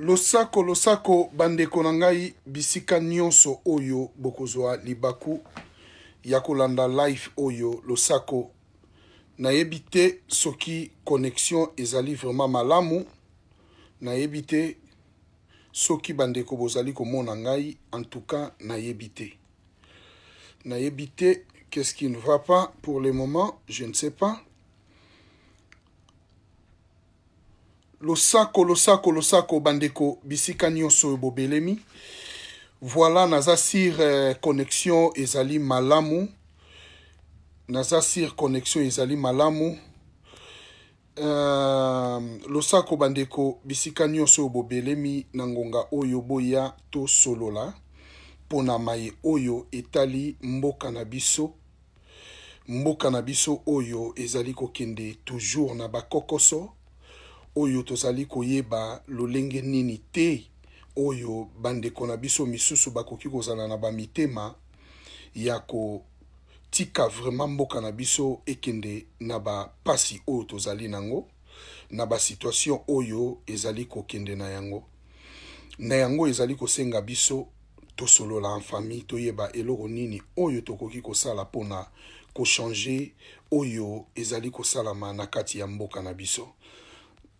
Losako bandeko na ngai bisika nyonso oyo bokozwa libaku ya kolanda live oyo losako nayebi te soki connexion ezali vraiment malamu nayebi te soki bandeko bozali komona ngai en tout cas nayebi te qu'est-ce qui ne va pas pour le moment je ne sais pas. Losako bandeko bisika nyonso bobelemi. Voilà naza sur connexion ezali malamu. Losako bandeko bisika nyonso bobelemi nangonga oyo boya to solola pona maye oyo etali mboka na biso. Mboka na biso oyo ezali kokende toujours na bakokoso. Oyo tozali koyeba lolenge nini te oyo bandeko na biso misusu bakoki kozala na bamitema ya kotika vraiment mboka na biso ekende na bapasi oyo tozali nango na basituation oyo ezali kokende na yango ezali kosenga biso tosolola en famille toyeba eloko nini oyo tokoki kosala pona kochanger oyo ezali kosalama na kati ya mboka na biso.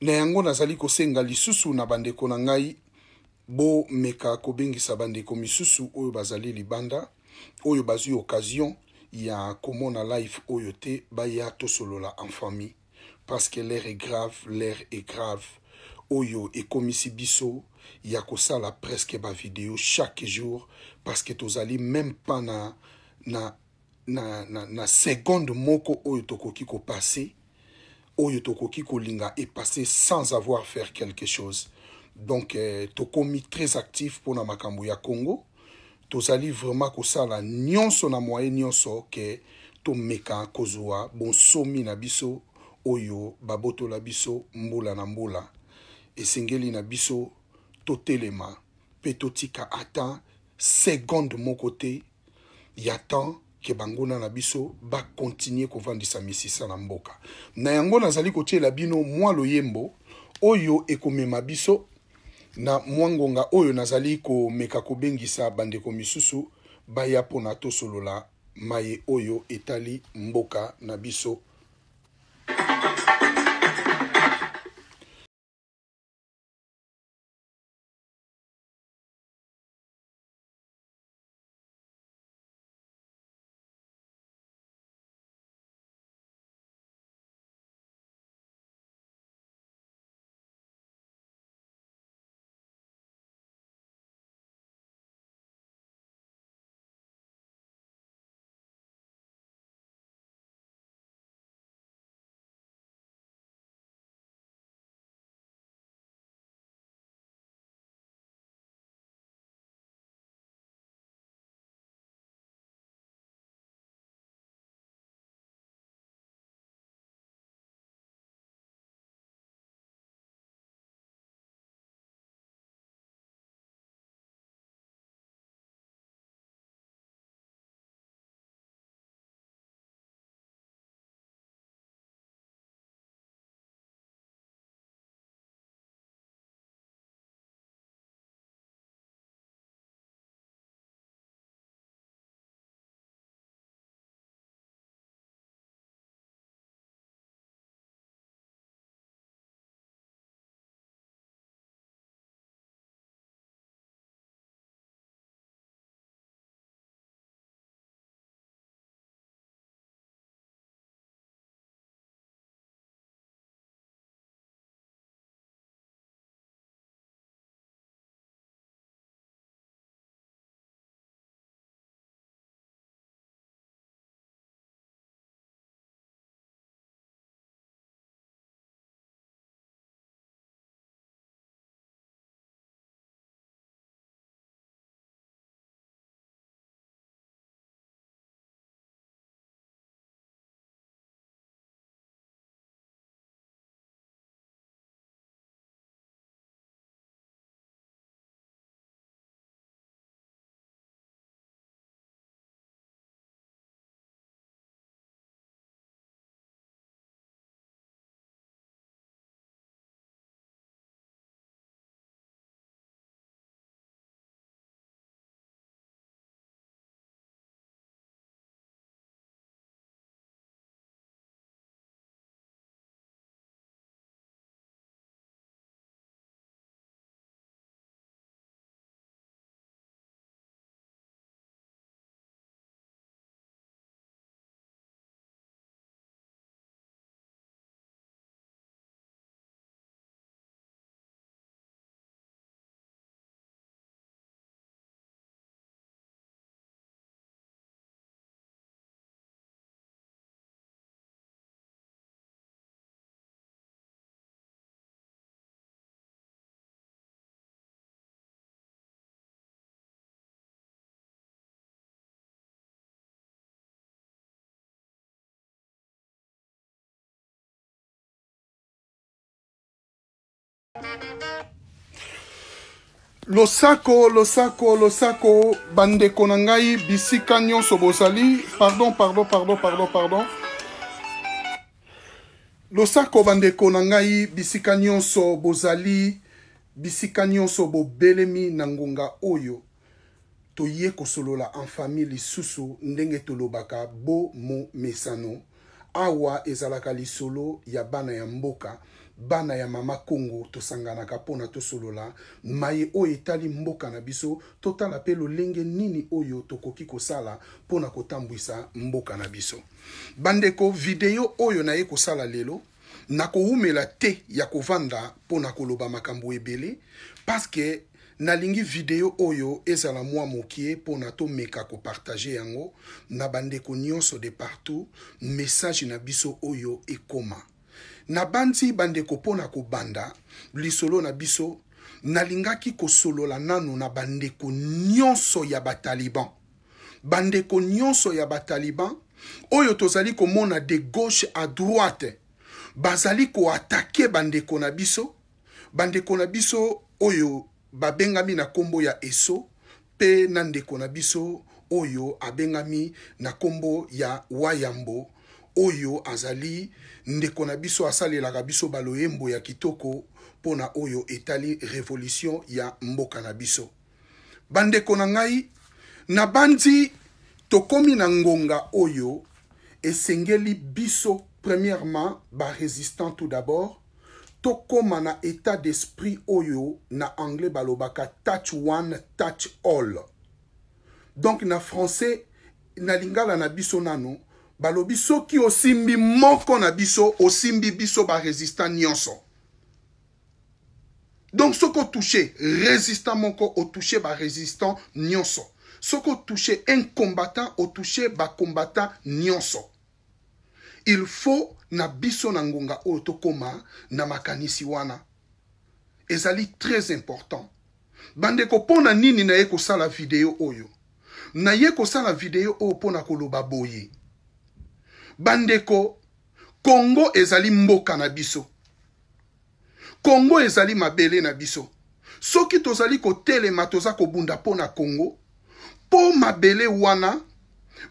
Na yango nazali kosenga lisusu na bandeko na ngai bo meka kobengisa bandeko misusu oyo bazali libanda oyo bazui occasion ya komona live oyo te baya tosolola en famille parce que l'air est grave oyo ekomisi biso ya kosala presque ba vidéo chaque jour parce que tozali même pas na seconde moko oyo tokoki ko passer oyo tokoki kolinga est passé sans avoir faire quelque chose. Donc tokomi très actif pour na makambo ya Congo. Tozali vraiment kosala nyonso na moyen nyonso ke to meka kozwa bon somi na biso oyo baboto la biso mbula na mbula. Esengeli na biso to telema pe totika ata seconde mon côté ya temps ke bangona na biso ba continuer kovandisa misisa na mboka. Na yango nazali kotiela bino mwa loyembo oyo ekomema biso na mwangonga oyo nazali komeka kobengisa bandeko misusu baya pona tosolola maye oyo etali mboka na biso. Losako, bande konangai, bisika nyonso bozali, pardon. Losako bande konangai, bisika nyonso bozali, bisika nyonso bobelemi nangonga oyo. Toye kosolola en famille lisusu ndenge tolobaka bo mo mesano. Awa ezalaka lisolo ya bana ya mboka. Bana ya mama Congo tosanganaka pona tosolola maye oyo etali mboka na biso totala pe lolenge nini oyo tokoki kosala pona kotambwisa mboka na biso. Bandeko video oyo na ye kosala lelo nakoumela te ya kovanda pona koloba makambo ebele parce que nalingi video oyo ezala mwa mokie pona to meka ko partager yango na bandeko nyonso de partout message na biso oyo ekoma. Na bandi bandeko pona ko banda lisolo na biso nalingaki kosolola nano na bandeko nyonso ya bataliban. Bandeko nyonso ya bataliban oyo tozali komona de gauche à droite bazali ko attaquer bandeko na biso. Bandeko na biso oyo babengami na kombo ya eso pe na ndeko na biso oyo abengami na kombo ya wayambo oyo azali ndeko na biso asalelaka biso baloyembo ya kitoko pona oyo etali révolution ya mboka na biso. Bandeko na ngai na bandi tokomi na ngonga oyo esengeli biso premièrement ba résistant tout d'abord tokoma na état d'esprit oyo na anglais balobaka touch one touch all. Donc na français na lingala na biso nano balobi soki osimbi moko na biso osimbi biso ba résistant nyonso. Donc soko touché résistant moko o touché ba résistant nyonso. Soko touché un combattant o touché ba combattant nyonso. Il faut na biso na ngonga oyo tokoma na makanisi wana. Ezali très important. Bandeko pona nini na ye kosala video oyo. Na ye kosala video oyo pona koloba boye. Bandeko, Congo ezali mboka na biso. Congo ezali mabele na biso. Soki tozali kotelema toza kobunda pona Congo, po mabele wana,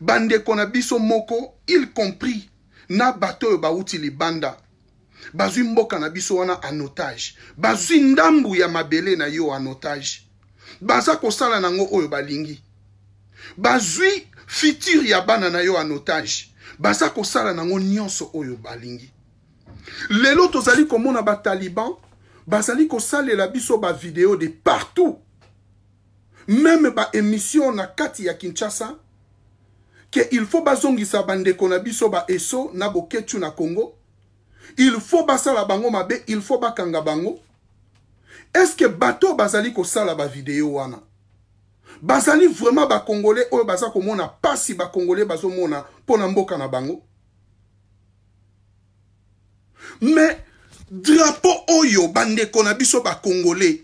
bandeko na biso moko, il compris, na bato bauti libanda. Bazui mboka na biso wana en otage. Bazui ndambu ya mabele na yo en otage. Baza kosala nango oyo balingi. Bazui fitir ya bana na yo en otage. Baza kosala nango nyonso oyo balingi. Lelo tozali komona ba taliban, bazali kosalela biso ba video de partout. Même ba émission na kati ya Kinshasa, que il faut bazongisa bandeko na biso ba eso na boketu na Congo. Il faut basala bango mabe, il faut bakanga bango. Est-ce que bato bazali kosala ba video wana? Bazali vraiment ba Congolais oyo baza komona pasi ba Congolais bazomona pona mboka na bango. Mais drapeau oyo bandeko na biso ba Congolais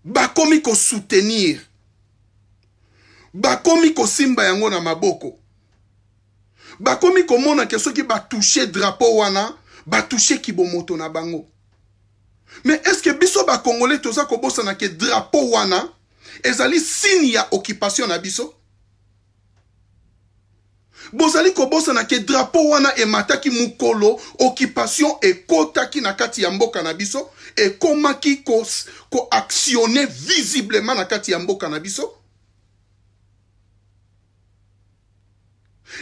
bakomi ko soutenir, bakomi ko simba yango na maboko, bakomi ko mona ke soki ba toucher drapeau wana ba toucher kibomoto na bango. Mais est-ce que biso ba Congolais toza ko bosa na ke drapeau wana ezali signe ya occupation na biso? Bozali ko bosa na ke drapeau wana emataki mukolo occupation ekotaki na kati ya mboka na biso ekomaki ko actionner visiblement na kati ya mboka na biso?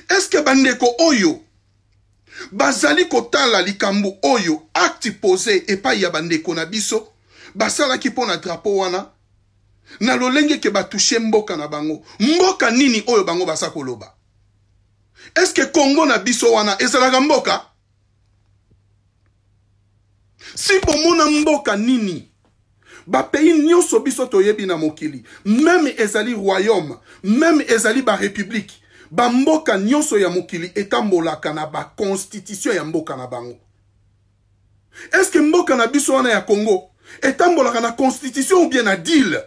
Est-ce que bandeko oyo bazali kotala likambo oyo acte posé epai ya bandeko na biso basalaki pona drapeau wana na lolenge ke batouche mboka na bango? Mboka nini oyo bango basa koloba? Est-ce que Congo na biso wana ezalaka mboka? Si bomona mboka nini ba pays nyonso biso toyebi na mokili, même ezali royaume, même ezali ba république, ba mboka nyonso ya mokili etambolaka na ba constitution ya mboka na bango. Est-ce que mboka na biso wana ya Congo etambolaka na constitution ou bien na deal?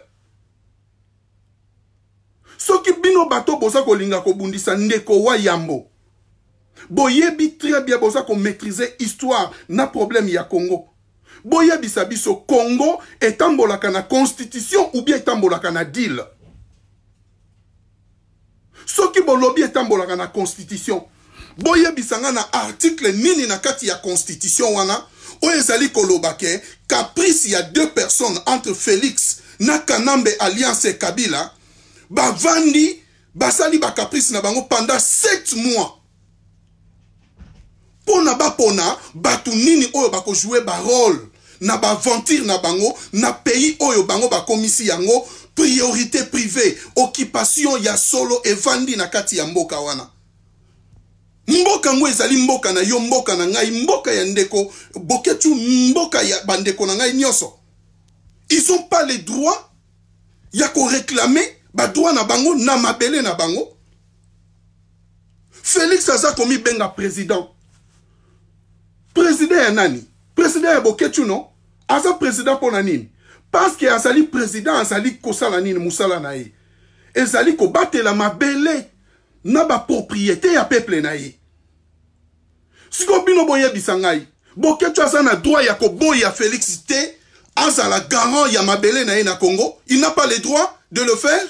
Soki bino bato boza kolinga kobundisa ndeko wa yambo, boyebi très bien boza ko maîtriser histoire na problème ya Congo. boya bisabiso Congo etambolaka na constitution ou bien etambolaka na deal. Soki bolobi etambolaka na constitution. Boya bisanga na article nini na kati ya constitution wana. Oye zali kolobake caprice ya deux personnes entre Félix na Kanambe Alliance et Kabila. Bavandi basali ba caprice na bango pendant 7 mois. Pona ba pona batu nini oyo bako jouer ba rôle na ba aventure na bango na pays oyo bango ba komisi yango priorité privée occupation ya solo evandi na kati ya mboka wana. Mboka ngo ezali mboka na yo mboka na ngai mboka ya ndeko boketu mboka ya bandeko na ngai nyoso. Ils ont pas les droits ya ko réclamer ba droit na bango na mabele na bango. Félix aza komi benga président. Président ya nani? Président ya boketu non? Aza président pour nani? Parce que azali président azali kosala nini musala na ye. Ezali ko batela mabele na ba propriété ya peuple na ye. Siko bino boye bisangai. Boketu aza na droit ya ko boya Félix te azala garant ya mabele na ye na Congo. Il n'a pas le droit de le faire.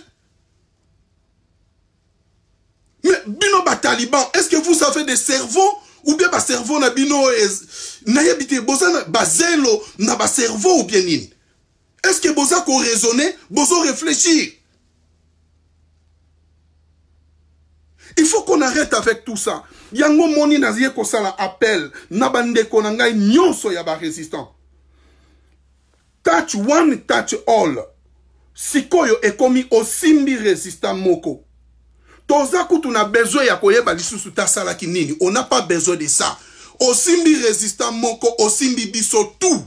Mais bino ba taliban, est-ce que vous avez des cerveaux ou bien ba cerveau na bino na yebite bozana ba zelo na ba cerveau ou bien nini? Est-ce que boza ko raisonner, bozo réfléchir? Il faut qu'on arrête avec tout ça. Yango moni nazie ko sala appel na bande ko ngai nyonso ya ba résistant. Touch one, touch all. Sikoyo ekomi osimbi résistant moko. Toza kutu na besoin ya koyeba lisusu ta sala kinini. On n'a pas besoin de ça. Osimbi résistant moko, osimbi biso tout.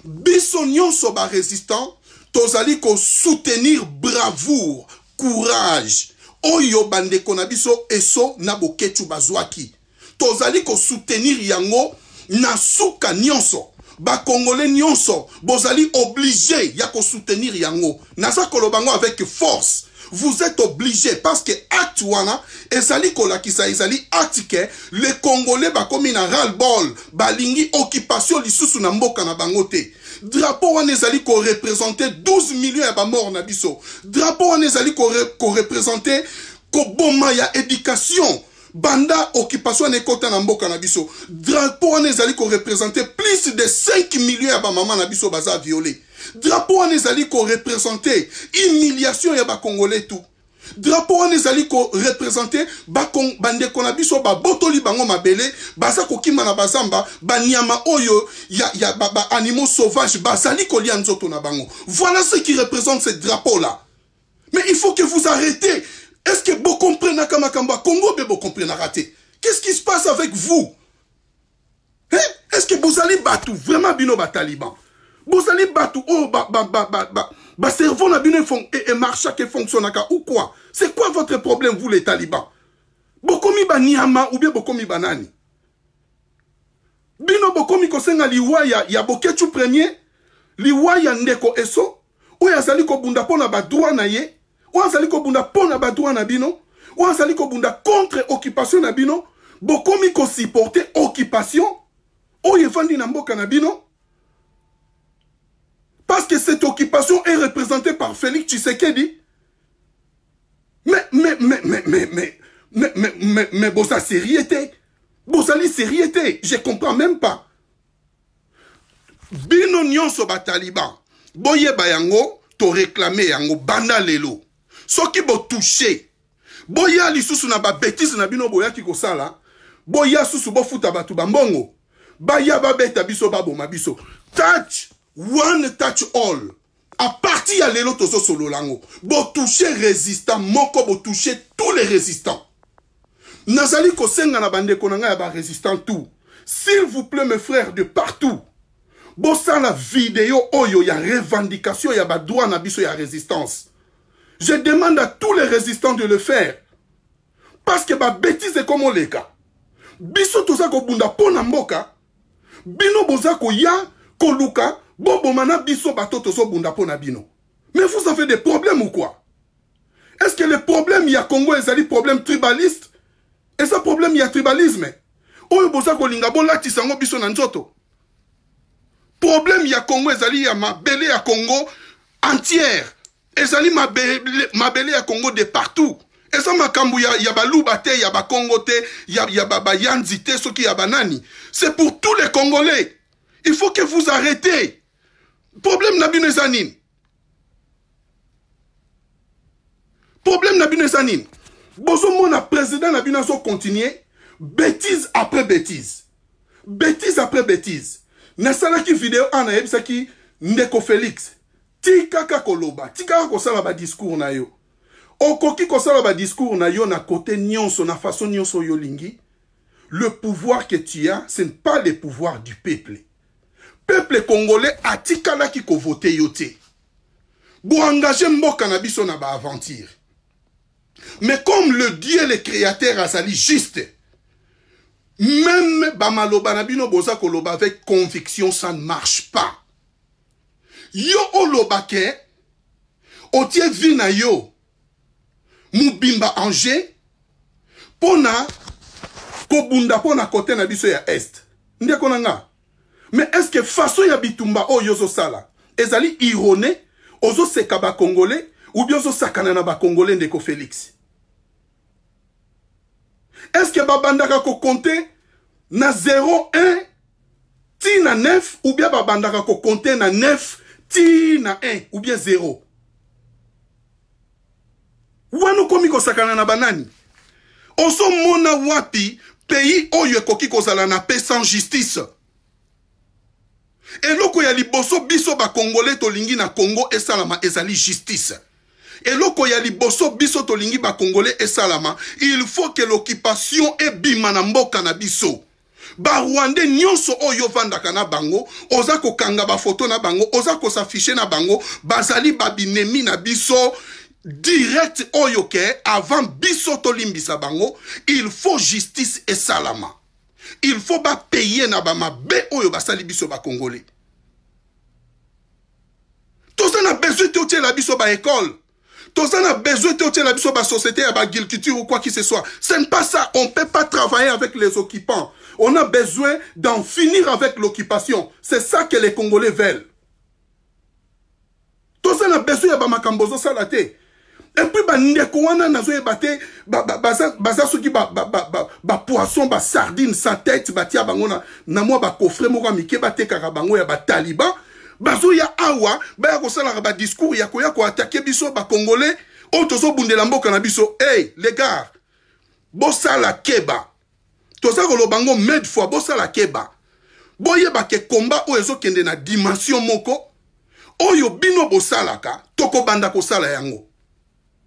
Biso nyonso ba résistant, tozali ko soutenir bravoure, courage. Oyo bande kona biso eso na boketu bazwaki. Tozali ko soutenir yango na suka nyonso. Ba Congolais nyonso, bozali obligé ya ko soutenir yango. Nasa kolobango avec force. Vous êtes obligés parce que acte wana ezali kolakisa ezali acte que les Congolais ba komi na ras-le-bol balingi occupation lisusu na mboka na bango te. Drapeau wana ezali ko représenter 12 millions ya ba mort na biso. Drapeau wana ezali ko représenter ko boma ya éducation banda occupation na ekota na mboka na biso. Drapeau wana ezali ko représenter plus de 5 millions ya ba maman na biso baza violé. Drapeau wana ezali ko représenter humiliation ya ba Congolais tout. Drapeau wana ezali ko représenter bande kona biso ba botoli bango mabele baza ko kima na bazamba ba nyama oyo ya ba animaux sauvages bazali ko lia nzoto na bango. Voilà ce qui représente ce drapeau là. Mais il faut que vous arrêtez. Est-ce que vous comprenez kama kamba Congo be vous comprenez raté? Qu'est-ce qui se passe avec vous? Hein? Est-ce que vous allez battre vraiment bino ba taliban? Vous allez battre oh ba cerveau na bino et marche qui fonctionne ou quoi? C'est quoi votre problème vous les talibans? Bokomi ba niama ou bien bokomi banani? Bino bokomi kosenga liwaya ya boketu premier, liwaya ndeko eso, oya zali ko bunda pona ba droit na ye, oya zali ko bunda pona ba droit na bino, oya zali ko bunda contre occupation na bino, bokomi ko supporter occupation, oya vandi na mboka na bino. Parce que cette occupation est représentée par Félix Tshisekedi. Mais bosa sériété. Bosali sériété. Je comprends même pas. Bino nyonso ba taliban. Boye bayango, to réclamer yango banda lelo. Soki bo touché. Boya lisusu na ba bêtise na bino boya ki kosala. Boya susu bo futa batu bambongo. Baya ba beta biso babo mabiso. Touch one touch all. À partir de l'élo tozo solo lango. Bo toucher résistant, moko bo toucher tous les résistants. Nazali ko senga na bande konanga ya ba résistant tout. S'il vous plaît mes frères de partout. Bo sa la vidéo oyo ya revendication ya ba droit na biso ya résistance. Je demande à tous les résistants de le faire. Parce que ba bêtise est comme les cas. Biso toza ko bunda pona mboka. Bino boza ko ya ko luka. Bobo mana biso batoto so bunda pona bino. Mais vous avez des problèmes ou quoi? Est-ce que le problème il y a Congo est un problème tribaliste? Et ce problème il y a tribalisme? Oyo boza ko linga bon lati sango biso na nzoto. Problème ya Congo ezali ya mabele ya Congo entière. Ezali mabele ya Congo de partout. Eza makambu ya baluba te, ya ba Congo te, ya ba yanzi te, soki ya banani. C'est pour tous les Congolais. Il faut que vous arrêtez. Problème na bino ezanin. Problème na bino ezanin. Bozo mona président na bino so continuer bêtise après bêtise. Bêtise après bêtise. Nasalaki vidéo ana yebisaki Ndeko Félix. Tika koloba, tika kosala ba discours na yo. Okoki kosala ba discours na yo na côté nyonso na façon nyonso yo lingi. Le pouvoir que tu as, ce n'est pas le pouvoir du peuple. Peuple congolais atikala ki ko vote yo te. Bo engager mboka na biso na ba aventure. Mais comme le Dieu le créateur azali juste, même bamaloba na bino boza koloba avec conviction, ça ne marche pas. Yo olobake, otie vina yo, mubimba anje, pona, kobunda pona kote na biso ya est. Ndiye konanga. Mais est-ce que façon ya bitumba o yozo sala, ezali irone, ozo seka ba congolais, ou bien ozo sakana na ba congolais Ndeko Félix? Est-ce que babandaka ko compter na 0, 1, ti na 9, ou bien babandaka ko compter na 9, ti na 1, ou bien 0? Wano komi ko sakana na banani? Oso mona wapi, pays oyo ekoki kozala na paix sans justice. Et loko ya liboso biso ba congolais tolingi na Congo esalama ezali justice. Et loko ya liboso biso tolingi ba congolais esalama, il faut que l'occupation ebima na mboka na biso. Ba Rwandais nyonso oyo vandaka na bango, oza ko kanga ba photo na bango, oza ko s'afficher na bango, bazali babinemi na biso direct oyo ke avant biso tolimbisa bango, il faut justice esalama. Il faut ba payer na ba mabe oyo basali biso ba congolais. Tous on a besoin de la biso ba école. Tous on a besoin de la biso ba société, ba agriculture ou quoi que ce soit. Ce n'est pas ça. On ne peut pas travailler avec les occupants. On a besoin d'en finir avec l'occupation. C'est ça que les Congolais veulent. Tous on a besoin de makambozo salate. Et puis, Ndeko wana nazo ebate, baza soki poisson, sardine, sans tête, tia bango na mwa coffre moko mike bate kaka bango ya taliban, bazo ya awa, ya kosala ba discours ya koya ko attaquer biso ba congolais, o tozo bundela mboka na biso, hey, les gars, bosala keba. Toza ko lobango med fois bosala keba. Boyeba ke combat o ezokende na dimension moko, oyo bino bosalaka, toko banda kosala yango.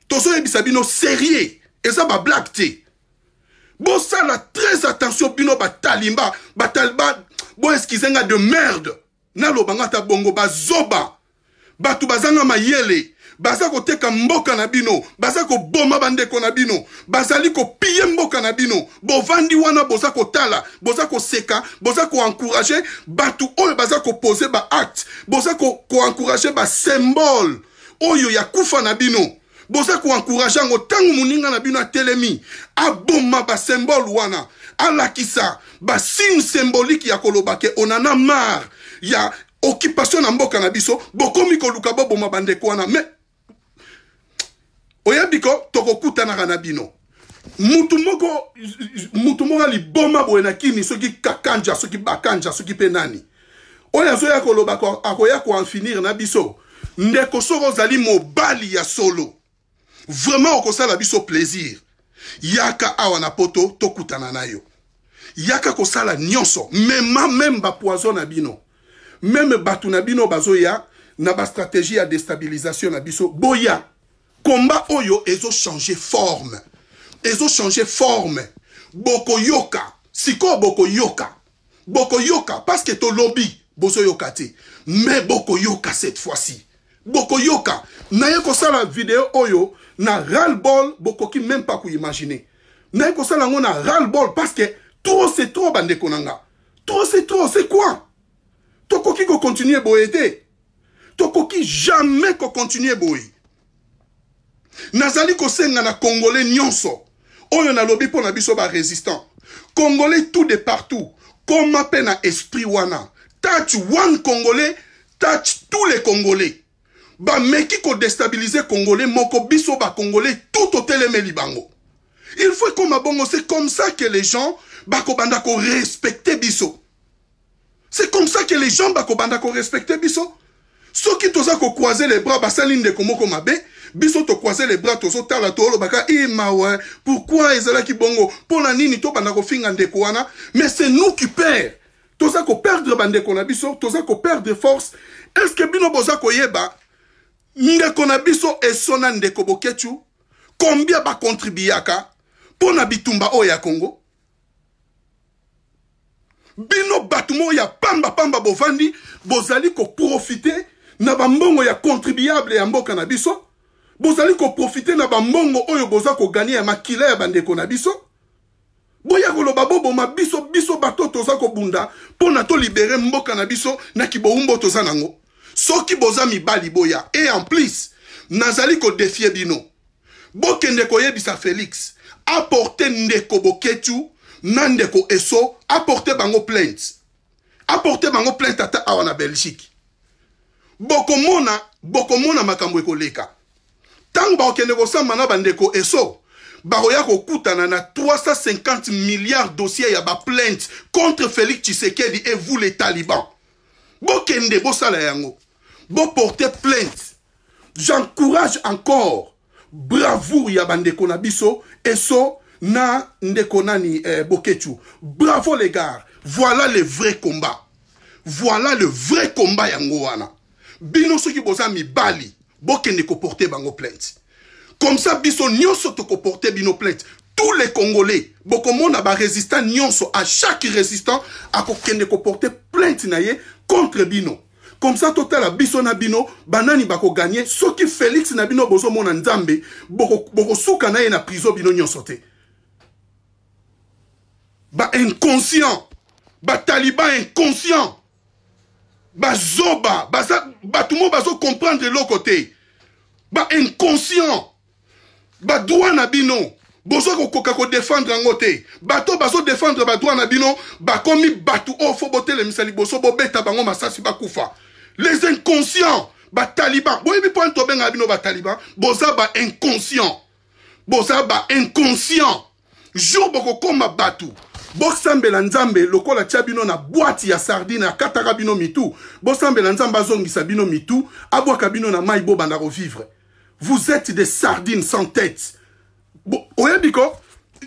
Tozo yebisa bino sérieux, et ça ba blague te. Bon ça la très attention bino ba talimba, bo eskizenga de merde. Na lo banga ta bongo ba zoba. Batu bazanga mayele, baza ko teka mboka na bino, baza ko boma bandeko na bino, bazali ko piye mboka na bino. Bo vandi wana boza ko tala, boza ko seka, boza ko encourager batu oyo baza ko poser ba acte, boza ko encourager ba symbole oyo ya kufa na bino. Boza ko encourager ngo tangu muninga na bino telemi aboma ba symbole wana alakisa ba signe symbolique ya kolobake onana mar ya occupation na mboka na biso bokomi ko luka boma bandeko wana mais oyabiko tokokutana na bino mutu moko li boma boena kini soki kakanja soki bakanja soki penani oya zo ya kolobako akoya ko en finir na biso ndeko soko zali mobali ya solo. Vraiment, on a biso plaisir. Yaka awa na poto, tokutana na yo. Yaka kosala nyonso. Même ba poison na bino. Même batu na bino bazoya, na ba stratégie à déstabilisation na biso. Boya. Combat oyo, ezo changer forme. Ezo changer forme. Boko yoka. Siko boko yoka. Boko yoka. Parce que to lobby, bozo yoka te. Mais boko yoka cette fois-ci. Boko yoka. Naye kosala vidéo oyo, na ras-le-bol, boko ki même pas imaginer. Naye kosala ngo na ras-le-bol parce que trop c'est trop bande konanga. Trop c'est trop, c'est quoi? Toko ki ko continuer boyete. Toko ki jamais ko continuer boy. Nazali ko senga na Congolais nyonso. Oyo na lobi po na biso ba résistant. Congolais tout de partout. Comme appelle na esprit wana. touch one Congolais, touch tous les Congolais. Ba meki ko déstabiliser Congolais, moko biso ba Congolais, tout au télémeli bango. Il faut comme bongo, c'est comme ça que les gens bako banda ko respecter biso. C'est comme ça que les gens bako banda ko respecter biso. Ceux qui toza ko croiser les bras, basaline de komoko mabe, biso to croiser les bras, tozo tala tolo baka mawe. Pourquoi ezala ki bongo? Pona nini to banda ko finga ndeko wana? Mais c'est nous qui perdons. Toza ko perdre bandeko na biso, toza ko perdre force. Est-ce que bino boza ko yeba? Ndeko na biso esona ndeko bokechu? Combien ba contribuaka? Pona bitumba oya Congo? Bino batumo ya pamba pamba bovandi, bozali ko profiter na bambongo ya contribuable ya mboka na biso. Bozali ko profiter na bambongo oyo boza ko gagner ya makila ya bandeko na biso. Boya koloba bobo ma biso bato toza ko bunda pona to libérer mboka na biso na kiboumbo toza nango. Soki boza mibali boya et en plus nazali ko défier bino. Bokende ko yebisa Félix apporter ndeko boketu nandeko eso apporter bango plainte. Apporter bango plainte ata awana Belgique. Bokomona makambo ekoleka. Tango ba okende ko samba na bandeko eso baroya ko kutana na 350 milliards dossiers ya ba plainte contre Félix Tshisekedi et vous les talibans. Bokende bosala yango. Bo porter plainte. J'encourage encore bravoure ya bandeko na biso eso na ndeko nani bokechu. Bravo les gars. Voilà le vrai combat. Voilà le vrai combat yango wana. Bino soki boza mibali bokende ko porter bango plainte. Comme ça biso nyonso to ko porter bino plainte. Tous les Congolais bokomona ba résistant nyonso à chaque résistant a ko kende ko porter plainte na ye contre bino. Comme ça total biso na bino banani bako gagner soki Félix na bino bozo mona nzambe boko suka na ye na prison bino nyonso te. Ba inconscient, ba taliban inconscient, ba zoba, ba tout le monde bazo comprendre l'autre côté. Ba inconscient, ba droit na bino, bozo ko défendre en côté. Bato bazo défendre ba droit na bino, ba komi batu o fo boté le misali boso bo beta bango masasi ba kufa. Les inconscients, ba taliban, boye bi point to benga bino ba taliban, boza ba inconscient. Boza ba inconscient. Jour boko koma batu. Bosambela nzambe lokola tchabino na boîte ya sardine kataka bino mitu. Bosambela nzamba zongisa bino mitu, abwaka bino na mai bo banda revivre. Vous êtes des sardines sans tête. Bon, oyebiko,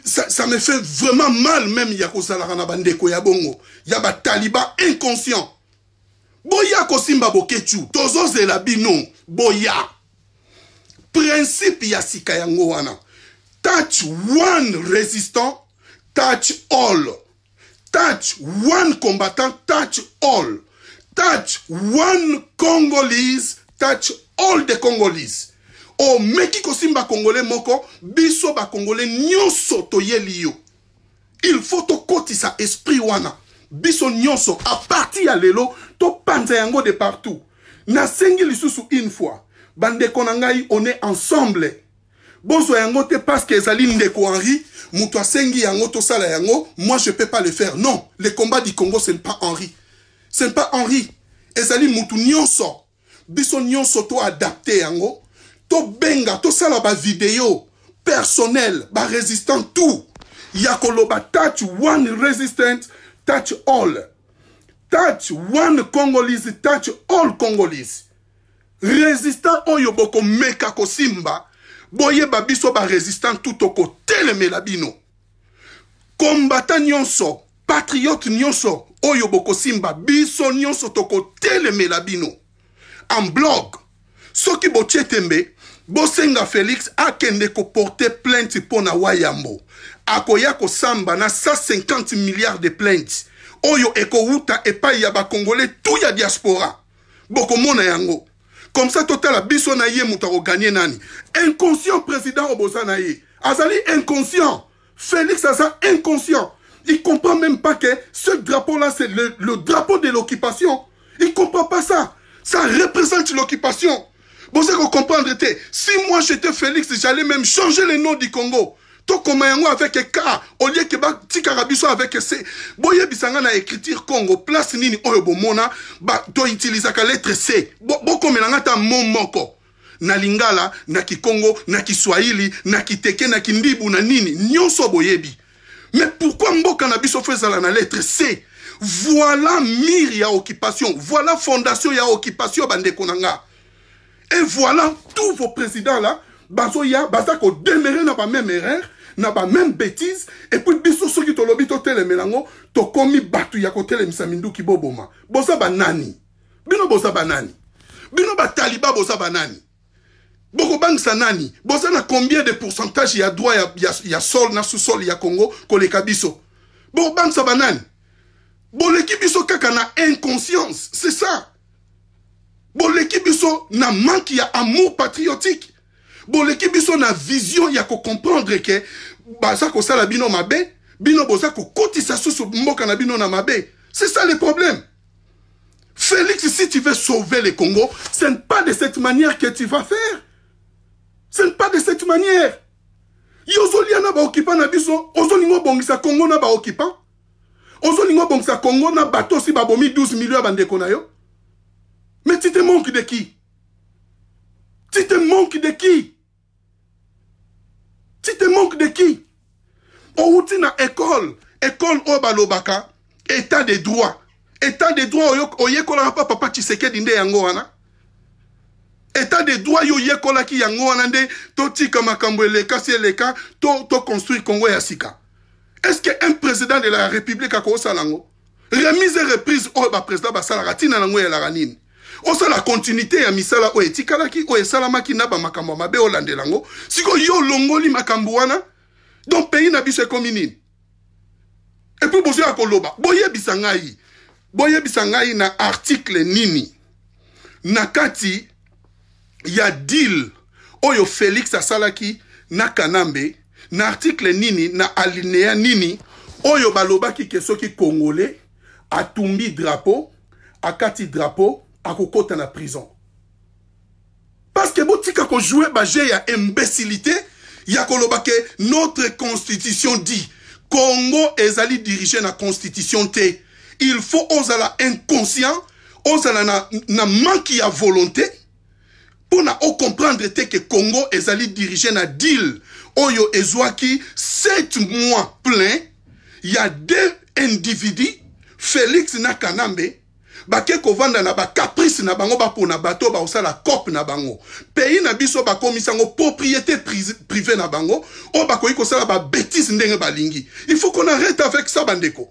ça me fait vraiment mal même ya kosalara na bandeko ya bongo. Ya ba taliban inconscient. Boya kosimba bokechu, tozo zela bino, boya. Principe ya sika yango wana. Touch one résistant, touch all. Touch one combattant, touch all. Touch one Congolese, touch all the Congolese. O meki kosimba Congolais moko, biso ba Congolais nyonso toyeli yo. Il faut to kotisa esprit wana. Biso nyonso, à partir ya lelo, to panza yango de partout. Na sengi lisusu une fois. Bande konangai, on est ensemble. Bonzo yango te parce que ezali ndeko Henri, muto sengi yango to sala yango, moi je peux pas le faire. Non, le combat du Congo ce n'est pas Henri. Ce n'est pas Henri. Ezali mutu nyonso. Biso nyonso to adapté yango. To benga, to sala ba vidéo personnel, ba résistant tout. Yakoloba touch one resistant, touch all. Touch one Congolese, touch all Congolese. Résistant oyo boko meka kosimba. Boye babiso ba résistant tout au côté le melabino. Combattant nyonso, patriote nyonso, oyo boko simba, biso nyonso to côté le melabino. En blog, soki boche tembe, bosenga Félix akende ko porter plainte pour na wayambo. Akoya ko samba na 150 milliards de plaintes. Oyo eko wuta epai ya ba Congolais tout ya diaspora. Boko mona yango. Comme ça, total, biso na ye moutaro gagné nani. Inconscient président Obosa na ye. Azali inconscient. Félix Aza inconscient. Il comprend même pas que ce drapeau-là, c'est le drapeau de l'occupation. Il comprend pas ça. Ça représente l'occupation. Vous allez comprendre, si moi j'étais Félix, j'allais même changer le nom du Congo. To komayango avec K, au lieu que ba tika biso avec C. Boye bisanga na écriture Congo, place nini oyo bomona, ba to utiliser ka lettre C. Bo komelanga ta momoko. Na lingala, na kikongo, na kiswahili, na kiteke, na kindibu, na nini. Nyonso boyebi. Mais pourquoi mboka na biso fezala na lettre C? Voilà mire ya occupation. Voilà fondation ya occupation bande konanga. Et voilà tous vos présidents là. Bazo ya, bazako demeurer na ba même erreur, na ba même bêtise. Et puis biso soki to lobi to tele melango, to komi batu ya ko tele misamindu ki boboma. Bosa banani. Bino bosa banani. Bino ba taliba bosa banani. Boko bang sanani. Bosa na combien de pourcentage ya droit ya sol na sous-sol ya Congo koleka biso. Boko bang sa banani. Boleki biso kaka na inconscience, c'est ça. Boleki biso na manque ya amour patriotique. Boleki biso na vision ya ko comprendre que baza ko sala bino mabe, bino boza ko kotisa susu mboka na bino na mabe. C'est ça le problème. Félix, si tu veux sauver le Congo, ce n'est pas de cette manière que tu vas faire. Ce n'est pas de cette manière. Yozolia na ba occupant na biso, ozolingo bongisa Congo na ba occupant. Ozolingo bongisa Congo na bateau si babomi 12 millions bandeko na yo. Mais tu te manques de qui? Tu te manques de qui? Tu te manques de qui? Outi na école o balobaka, état de droit. État de droit oyekola pa papa Tshisekedi nde yango wana. État de droit yo yekola ki yango wana nde to tika makambo eleka si eleka to construire Congo ya sika. Est-ce qu'un président de la République a kosa lango? Remise et reprise o ba président ba sala ratina nango ya la ranine. Osa la continuité ya misala o etikala ki o esalama ki na ba makambo mabe olande lango. Siko yo longoli makambo wana donc pays na biso commune. Et puis bozo ya koloba boye bisangai. Boye bisangai na article nini. Na kati ya deal oyo Félix asalaki na Kanambe. Na article nini, na alinéa nini, oyo balobaki ke soki congolais atumbi drapeau, akati drapeau, akokota na prison. Parce que botika ko jouer baje ya imbécilité, ya kolobake notre constitution dit Congo ezali dirigé na constitution te. Il faut ozala inconscient, ozala na manque ya volonté pour na comprendre te que Congo ezali dirigé na deal. Oyo ezwaki 7 mois plein, il y a 2 individus, Félix na Kanambe, bake kovanda na ba caprice na bango ba pona bato ba osala cop na bango. Pays na biso ba komisango propriété privée na bango, o ba koyi kosala ba bêtise ndenge balingi. Il faut qu'on arrête avec ça bandeko.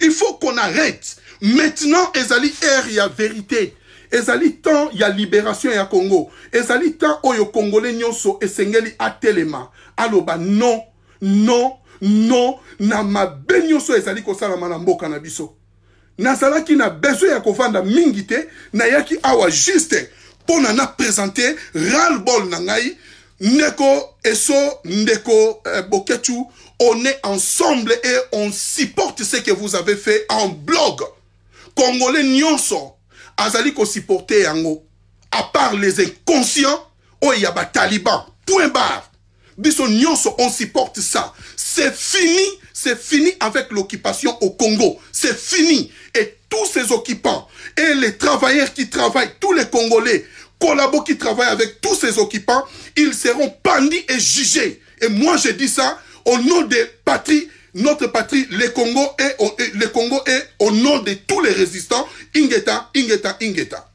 Il faut qu'on arrête. Maintenant ezali ère ya vérité. Ezali temps ya libération ya Congo. Ezali temps oyo congolais nyonso esengeli atelema. Aloba non, non, non, na mabe nyonso ezali kosalama na mboka na biso. Nazalaki na besoin ya kovanda mingi te, na yaki awa juste pona na présenter ras-le-bol na ngai, ndeko eso ndeko Boketu, on est ensemble et on supporte ce que vous avez fait en blog. Congolais nyonso azali ko supporter yango, à part les inconscients, oh y a ba taliban, point barre. Biso nyonso, on supporte ça. C'est fini avec l'occupation au Congo. C'est fini. Et tous ces occupants, et les travailleurs qui travaillent, tous les Congolais, collabos qui travaillent avec tous ces occupants, ils seront bandits et jugés. Et moi je dis ça au nom des patries, notre patrie, le Congo est au nom de tous les résistants. Ingeta, Ingeta, Ingeta.